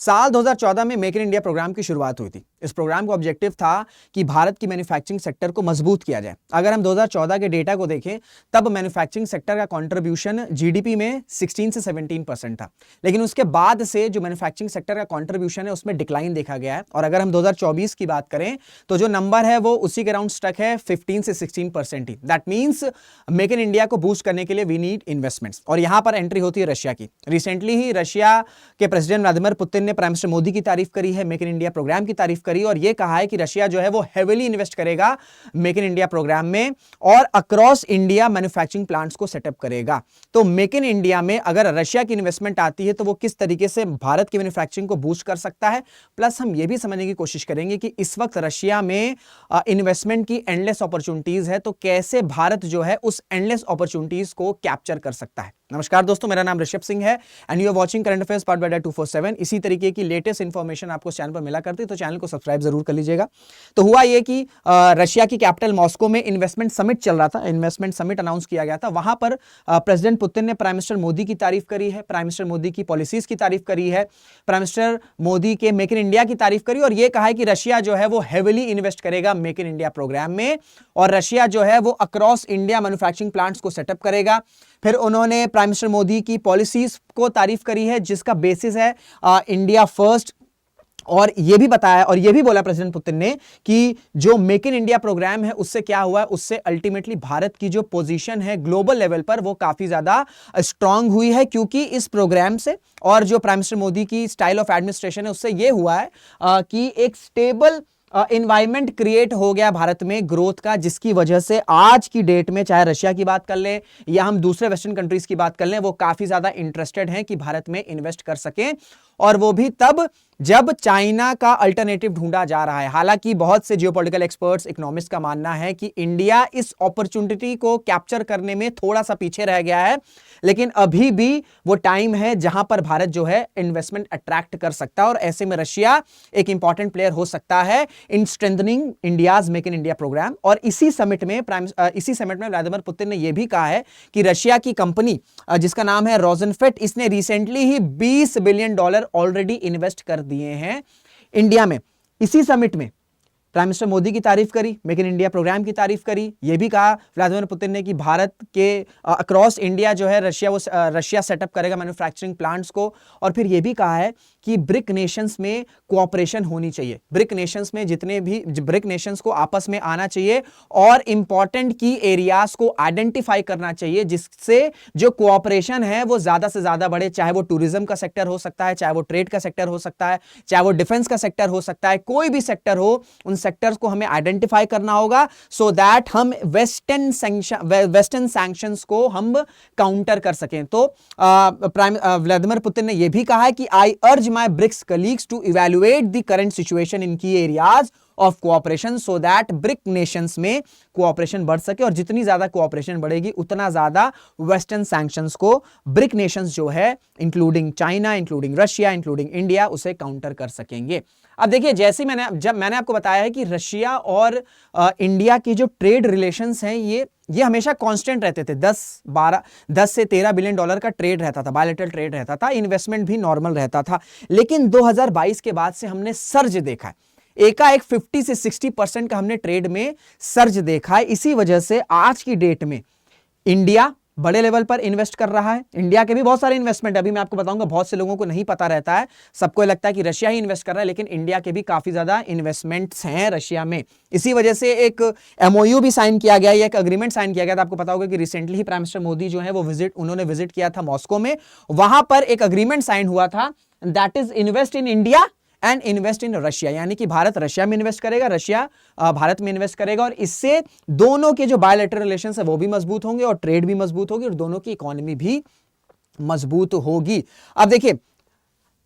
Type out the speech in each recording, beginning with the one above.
साल 2014 में make in India programme की शुरुआत हुई थी। इस प्रोग्राम का ऑब्जेक्टिव था कि भारत की मैन्युफैक्चरिंग सेक्टर को मजबूत किया जाए। अगर हम 2014 के डेटा को देखें तब मैन्युफैक्चरिंग सेक्टर का कंट्रीब्यूशन जीडीपी में 16 से 17% था, लेकिन उसके बाद से जो मैन्युफैक्चरिंग सेक्टर का कंट्रीब्यूशन है उसमें डिक्लाइन देखा गया है। और अगर हम 2024 की बात करें तो जो नंबर है वो उसी के अराउंड स्टक है, 15 से 16% ही। That means make in India को बूस्ट करने के लिए वी नीड इन्वेस्टमेंट्स। और यहां पर एंट्री होती है रशिया की। रिसेंटली ही रशिया के प्रेसिडेंट व्लादिमीर पुतिन ने प्राइम मिनिस्टर मोदी की तारीफ करी है, मेक इन इंडिया प्रोग्राम की तारीफ करी और यह कहा है कि रशिया जो है वो हेवीली इन्वेस्ट करेगा मेक इन इंडिया प्रोग्राम में और अक्रॉस इंडिया मैन्युफैक्चरिंग प्लांट्स को सेटअप करेगा। तो मेक इन इंडिया में अगर रशिया की इन्वेस्टमेंट आती है तो वो किस तरीके से भारत की मैन्युफैक्चरिंग को बूस्ट कर सकता है। प्लस हम यह भी समझने की कोशिश करेंगे कि इस वक्त रशिया में इन्वेस्टमेंट की एंडलेस अपॉर्चुनिटीज है, तो कैसे भारत जो है उस एंडलेस अपॉर्चुनिटीज को कैप्चर कर सकता है। नमस्कार दोस्तों, मेरा नाम ऋषभ सिंह है and you are watching current affairs part by 247। इसी तरीके की लेटेस्ट इंफॉर्मेशन आपको चैनल पर मिला करती है, तो चैनल को सब्सक्राइब जरूर कर लीजिएगा। तो हुआ यह कि रशिया की कैपिटल मॉस्को में इन्वेस्टमेंट समिट चल रहा था, इन्वेस्टमेंट समिट अनाउंस किया गया था। वहां पर प्रेसिडेंट पुतिन ने प्राइम मिनिस्टर मोदी की तारीफ करी है, प्राइम मिनिस्टर मोदी की पॉलिसीज की तारीफ करी है, प्राइम मिनिस्टर मोदी के मेक इन इंडिया की तारीफ करी और यह कहा है कि रशिया जो है वो हेवीली इन्वेस्ट करेगा मेक इन इंडिया प्रोग्राम में और रशिया जो है वो अक्रॉस इंडिया मैन्युफैक्चरिंग प्लांट्स को सेटअप करेगा। फिर उन्होंने प्राइम मिनिस्टर मोदी की पॉलिसीज को तारीफ करी है जिसका बेसिस है इंडिया फर्स्ट, और यह भी बताया और यह भी बोला प्रेसिडेंट पुतिन ने कि जो मेक इन इंडिया प्रोग्राम है उससे क्या हुआ है, उससे अल्टीमेटली भारत की जो पोजीशन है ग्लोबल लेवल पर वो काफी ज्यादा स्ट्रांग हुई है, क्योंकि इस प्रोग्राम से और जो प्राइम मिनिस्टर मोदी की स्टाइल ऑफ एडमिनिस्ट्रेशन है उससे यह हुआ है कि एक स्टेबल एनवायरमेंट क्रिएट हो गया भारत में ग्रोथ का, जिसकी वजह से आज की डेट में चाहे रशिया की बात कर लें या हम दूसरे वेस्टर्न कंट्रीज की बात कर लें, वो काफी ज्यादा इंटरेस्टेड हैं कि भारत में इन्वेस्ट कर सकें, और वो भी तब जब चाइना का अल्टरनेटिव ढूंढा जा रहा है। हालांकि बहुत से जियोपॉलिटिकल एक्सपर्ट्स, इकोनॉमिस्ट का मानना है कि इंडिया इस अपॉर्चुनिटी को कैप्चर करने में थोड़ा सा पीछे रह गया है, लेकिन अभी भी वो टाइम है जहां पर भारत जो है इन्वेस्टमेंट अट्रैक्ट कर सकता है और ऐसे में रशिया एक इंपॉर्टेंट प्लेयर हो सकता है in strengthening India's make in India programme. और इसी समिट में व्लादिमीर पुतिन ने यह भी कहा है कि रशिया की कंपनी जिसका नाम है रोजनफेट, इसने रिसेंटली ही $20 बिलियन ऑलरेडी इन्वेस्ट कर दिए हैं इंडिया में। इसी समिट में प्राइम मिनिस्टर मोदी की तारीफ करी, मेक इन इंडिया प्रोग्राम की तारीफ करी। यह भी कहा व्लादिमीर पुतिन ने कि भारत के अक्रॉस इंडिया जो है रशिया सेटअप करेगा मैन्युफैक्चरिंग प्लांट्स को, और फिर यह भी कहा है कि ब्रिक नेशंस में कोऑपरेशन होनी चाहिए, ब्रिक नेशंस में जितने भी ब्रिक नेशंस को आपस में आना चाहिए और इंपॉर्टेंट की एरियाज को आइडेंटिफाई करना चाहिए जिससे जो कोऑपरेशन है वो ज्यादा से ज्यादा बढ़े। चाहे वो टूरिज्म का सेक्टर हो सकता है, चाहे वो ट्रेड का सेक्टर हो सकता है, चाहे वो डिफेंस का सेक्टर हो सकता है, कोई भी सेक्टर हो, उन सेक्टर्स को हमें आइडेंटिफाई करना होगा सो दैट हम वेस्टर्न सैंक्शंस को हम काउंटर कर सकें। तो व्लादिमीर पुतिन ने यह भी कहा है कि I urge my BRICS colleagues to evaluate the current situation in key areas of cooperation so that BRIC nations में कोऑपरेशन बढ़ सके, और जितनी ज्यादा कोऑपरेशन बढ़ेगी उतना ज्यादा वेस्टर्न सैंक्शंस को ब्रिक नेशंस जो है including China, including Russia, including India, उसे काउंटर कर सकेंगे। अब देखिए, जैसे मैंने आपको बताया है कि रशिया और इंडिया की जो ट्रेड रिलेशंस हैं ये हमेशा कांस्टेंट रहते थे। 10 से 13 बिलियन डॉलर का ट्रेड रहता था, बायलैटरल ट्रेड रहता था, इन्वेस्टमेंट भी नॉर्मल रहता था। लेकिन 2022 के बाद से हमने सर्ज देखा है, एकाएक 50 से 60% का हमने ट्रेड में सर्ज देखा है। इसी वजह से आज की डेट में इंडिया बड़े लेवल पर इन्वेस्ट कर रहा है। इंडिया के भी बहुत सारे इन्वेस्टमेंट, अभी मैं आपको बताऊंगा, बहुत से लोगों को नहीं पता रहता है, सबको लगता है कि रशिया ही इन्वेस्ट कर रहा है, लेकिन इंडिया के भी काफी ज्यादा इन्वेस्टमेंट्स हैं रशिया में। इसी वजह से एक एमओयू भी साइन किया गया, एक अग्रीमेंट साइन किया गया था। आपको पता होगा कि रिसेंटली ही प्राइम मिनिस्टर मोदी जो है वो उन्होंने विजिट किया था मॉस्को में, वहां पर एक अग्रीमेंट साइन हुआ था, that is invest in India and invest in Russia, यानी कि भारत रशिया में इन्वेस्ट करेगा, रशिया भारत में इन्वेस्ट करेगा, और इससे दोनों के जो बायलैटरल रिलेशंस है वो भी मजबूत होंगे और ट्रेड भी मजबूत होगी और दोनों की इकोनॉमी भी मजबूत होगी। अब देखिए,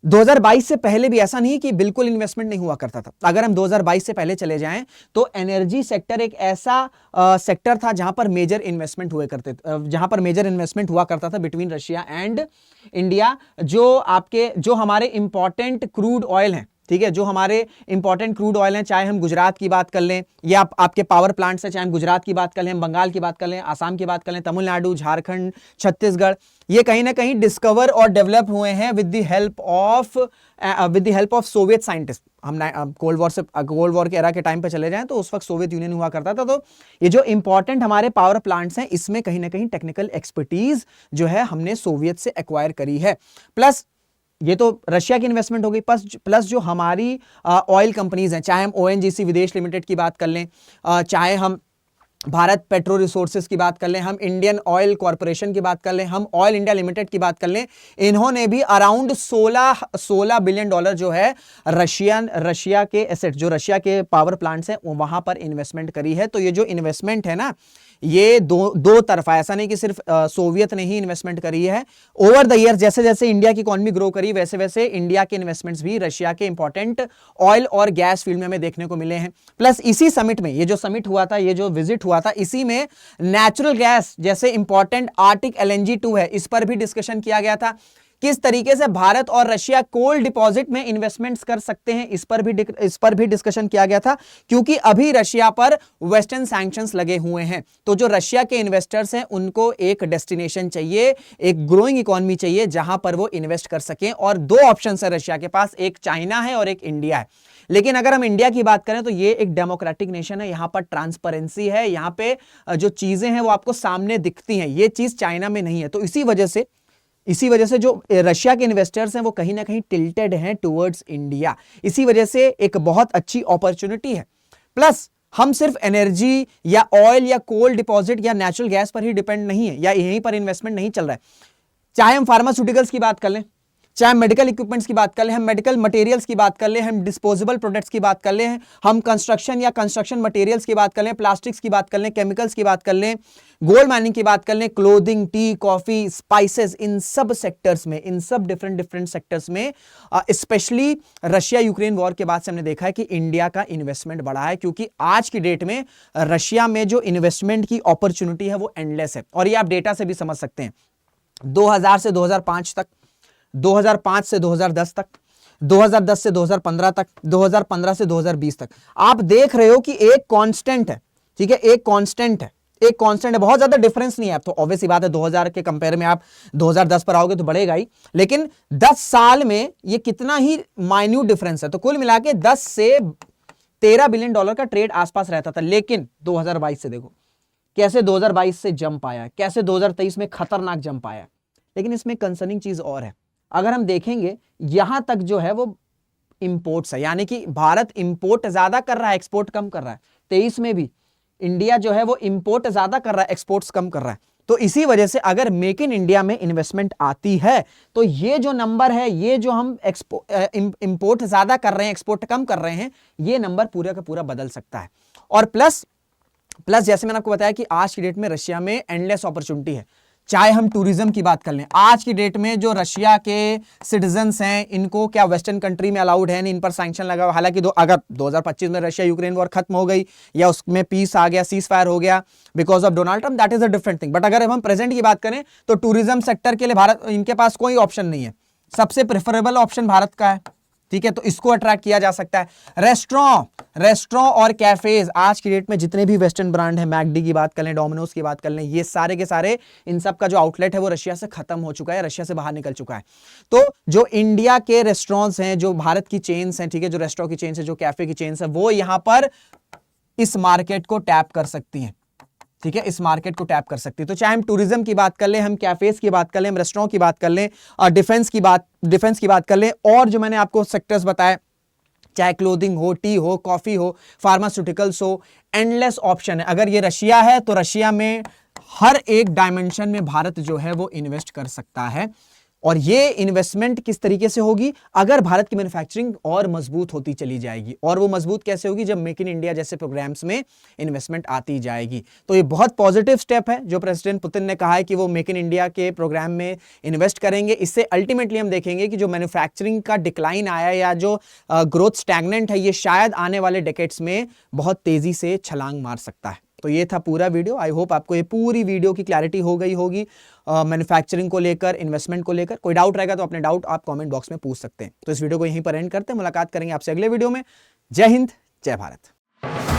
2022 से पहले भी ऐसा नहीं कि बिल्कुल इन्वेस्टमेंट नहीं हुआ करता था। अगर हम 2022 से पहले चले जाएं तो एनर्जी सेक्टर एक ऐसा सेक्टर था जहां पर मेजर इन्वेस्टमेंट हुआ करता था बिटवीन रशिया एंड इंडिया। जो हमारे इंपॉर्टेंट क्रूड ऑयल हैं, ठीक है, जो हमारे इंपॉर्टेंट क्रूड ऑयल हैं, चाहे हम गुजरात की बात कर लें या आपके पावर प्लांट्स हैं, चाहे हम गुजरात की बात कर लें, हम बंगाल की बात कर लें, आसाम की बात कर लें, तमिलनाडु, झारखंड, छत्तीसगढ़, ये कहीं ना कहीं डिस्कवर और डेवलप हुए हैं with the help of Soviet scientist. हम कोल्ड वॉर के एरा के टाइम पे चले जाएं तो उस वक्त सोवियत यूनियन हुआ करता था। तो ये जो इंपॉर्टेंट हमारे पावर प्लांट्स हैं, इसमें कहीं ना कहीं टेक्निकल एक्सपर्टीज जो है हमने सोवियत से एक्वायर करी है। प्लस ये तो रशिया की इन्वेस्टमेंट हो गई, प्लस जो हमारी ऑयल कंपनीज हैं, चाहे हम ओएनजीसी विदेश लिमिटेड की बात कर लें, चाहे हम भारत पेट्रो रिसोर्सेज की बात कर लें, हम इंडियन ऑयल कॉरपोरेशन की बात कर लें, हम ऑयल इंडिया लिमिटेड की बात कर लें, इन्होंने भी अराउंड 16 बिलियन डॉलर जो है रशिया के एसेट, जो रशिया के पावर प्लांट्स हैं वहां पर इन्वेस्टमेंट करी है। तो ये जो इन्वेस्टमेंट है ना, ये दो तरफा, ऐसा नहीं कि सिर्फ सोवियत ने ही इन्वेस्टमेंट करी है। ओवर द ईयर जैसे जैसे इंडिया की इकोनॉमी ग्रो करी, वैसे वैसे इंडिया के इन्वेस्टमेंट्स भी रशिया के इंपॉर्टेंट ऑयल और गैस फील्ड में हमें देखने को मिले हैं। प्लस इसी समिट में, ये जो समिट हुआ था, ये जो विजिट हुआ था, इसी में नेचुरल गैस जैसे इंपॉर्टेंट आर्टिक LNG 2 है, इस पर भी डिस्कशन किया गया था। किस तरीके से भारत और रशिया कोल डिपॉजिट में इन्वेस्टमेंट्स कर सकते हैं, इस पर भी डिस्कशन किया गया था, क्योंकि अभी रशिया पर वेस्टर्न सैंक्शंस लगे हुए हैं। तो जो रशिया के इन्वेस्टर्स हैं, उनको एक डेस्टिनेशन चाहिए, एक ग्रोइंग इकोनॉमी चाहिए जहां पर वो इन्वेस्ट कर सकें। और दो ऑप्शंस है रशिया के पास, एक चाइना है और एक इंडिया है। लेकिन अगर हम इंडिया की बात करें तो ये एक डेमोक्रेटिक नेशन है, यहां पर ट्रांसपेरेंसी है, यहां पे जो चीजें हैं वो आपको सामने दिखती हैं, ये चीज चाइना में नहीं है। तो इसी वजह से जो रशिया के इन्वेस्टर्स हैं वो कहीं ना कहीं टिल्टेड हैं टुवर्ड्स इंडिया। इसी वजह से एक बहुत अच्छी अपॉर्चुनिटी है। प्लस हम सिर्फ एनर्जी या ऑयल या कोल डिपॉजिट या नेचुरल गैस पर ही डिपेंड नहीं है, या यहीं पर इन्वेस्टमेंट नहीं चल रहा है। चाहे हम फार्मास्यूटिकल्स की बात कर लें, चाहे मेडिकल इक्विपमेंट्स की बात कर ले, हम मेडिकल मटेरियल्स की बात कर ले, हम डिस्पोजेबल प्रोडक्ट्स की बात कर ले, हम कंस्ट्रक्शन या कंस्ट्रक्शन मटेरियल्स की बात कर ले, प्लास्टिक्स की बात कर ले, केमिकल्स की बात कर ले, गोल्ड माइनिंग की बात कर ले, क्लोथिंग, टी, कॉफी, स्पाइसेस, इन सब सेक्टर्स में, इन सब डिफरेंट सेक्टर्स में, स्पेशली रशिया यूक्रेन वॉर के बाद से हमने देखा है कि इंडिया का इन्वेस्टमेंट बढ़ा है, क्योंकि आज की डेट में रशिया में जो इन्वेस्टमेंट की अपॉर्चुनिटी है वो एंडलेस है। और ये आप डेटा से भी समझ सकते हैं। 2000 से 2005 तक, 2005 से 2010 तक, 2010 से 2015 तक, 2015 से 2020 तक, आप देख रहे हो कि एक कांस्टेंट है। ठीक है, एक कांस्टेंट है, बहुत ज्यादा डिफरेंस नहीं है। तो ऑब्वियस बात है 2000 के कंपेयर में आप 2010 पर आओगे तो बढ़ेगा ही, लेकिन 10 साल में ये कितना ही माइन्यूट डिफरेंस है। तो कुल मिला के 10 से 13 बिलियन डॉलर का ट्रेड आसपास रहता था। लेकिन 2022 से देखो कैसे 2022 से जंप आया, कैसे 2023 में खतरनाक जंप आया। लेकिन इसमें कंसर्निंग चीज और है, अगर हम देखेंगे यहां तक जो है वो इंपोर्ट्स है, यानी कि भारत इंपोर्ट ज्यादा कर रहा है, एक्सपोर्ट कम कर रहा है। 23 में भी इंडिया जो है वो इंपोर्ट ज्यादा कर रहा है, एक्सपोर्ट्स कम कर रहा है। तो इसी वजह से अगर मेक इन इंडिया में इन्वेस्टमेंट आती है तो ये जो नंबर है, ये जो हम इंपोर्ट ज्यादा कर रहे हैं, एक्सपोर्ट कम कर रहे हैं, ये नंबर पूरा का पूरा बदल सकता है। और प्लस जैसे मैंने आपको बताया कि आज की डेट में रशिया में एंडलेस अपॉर्चुनिटी है। चाहे हम टूरिज्म की बात कर लें, आज की डेट में जो रशिया के सिटीजन्स हैं, इनको क्या वेस्टर्न कंट्री में अलाउड है नहीं, इन पर सैंक्शन लगा। हालांकि अगर 2025 में रशिया यूक्रेन वॉर खत्म हो गई या उसमें पीस आ गया, सीज फायर हो गया because of Donald Trump, that is a different thing. But अगर हम प्रेजेंट की बात करें तो टूरिज्म सेक्टर के लिए भारत, इनके पास कोई ऑप्शन नहीं है। सबसे प्रेफरेबल ऑप्शन भारत का है। ठीक है, तो इसको अट्रैक्ट किया जा सकता है। रेस्टोरेंट और कैफेज, आज की डेट में जितने भी वेस्टर्न ब्रांड है, मैकडी की बात कर लें, डोमिनोज की बात कर लें, ये सारे के सारे, इन सब का जो आउटलेट है वो रशिया से खत्म हो चुका है, रशिया से बाहर निकल चुका है। तो जो इंडिया के रेस्टोरेंट्स हैं, जो भारत की चेन्स हैं, ठीक है, जो रेस्टोरेंट की चेन्स है, जो कैफे की चेन्स है, वो यहां पर इस मार्केट को टैप कर सकती हैं। ठीक है, इस मार्केट को टैप कर सकती है। तो चाहे हम टूरिज्म की बात कर लें, हम कैफेज की बात कर लें, हम रेस्टोरेंट की बात कर लें, और डिफेंस की बात कर लें, और जो मैंने आपको सेक्टर्स बताए, चाहे क्लोथिंग हो, टी हो, कॉफी हो, फार्मास्यूटिकल्स हो, एंडलेस ऑप्शन है। अगर ये रशिया है तो रशिया में हर एक डायमेंशन में भारत जो है वो इन्वेस्ट कर सकता है। और ये इन्वेस्टमेंट किस तरीके से होगी, अगर भारत की मैन्युफैक्चरिंग और मजबूत होती चली जाएगी। और वो मजबूत कैसे होगी, जब मेक इन इंडिया जैसे प्रोग्राम्स में इन्वेस्टमेंट आती जाएगी। तो ये बहुत पॉजिटिव स्टेप है जो प्रेसिडेंट पुतिन ने कहा है कि वो मेक इन इंडिया के प्रोग्राम में इन्वेस्ट करेंगे। इससे अल्टीमेटली हम देखेंगे कि जो मैन्युफैक्चरिंग का डिक्लाइन आया या जो ग्रोथ स्टैग्नेंट है, ये शायद आने वाले डेकेड्स में बहुत तेजी से छलांग मार सकता है। तो ये था पूरा वीडियो। आई होप आपको ये पूरी वीडियो की क्लैरिटी हो गई होगी मैन्युफैक्चरिंग को लेकर, इन्वेस्टमेंट को लेकर। कोई डाउट रहेगा तो अपने डाउट आप कमेंट बॉक्स में पूछ सकते हैं। तो इस वीडियो को यहीं पर एंड करते हैं, मुलाकात करेंगे आपसे अगले वीडियो में। जय हिंद, जय भारत।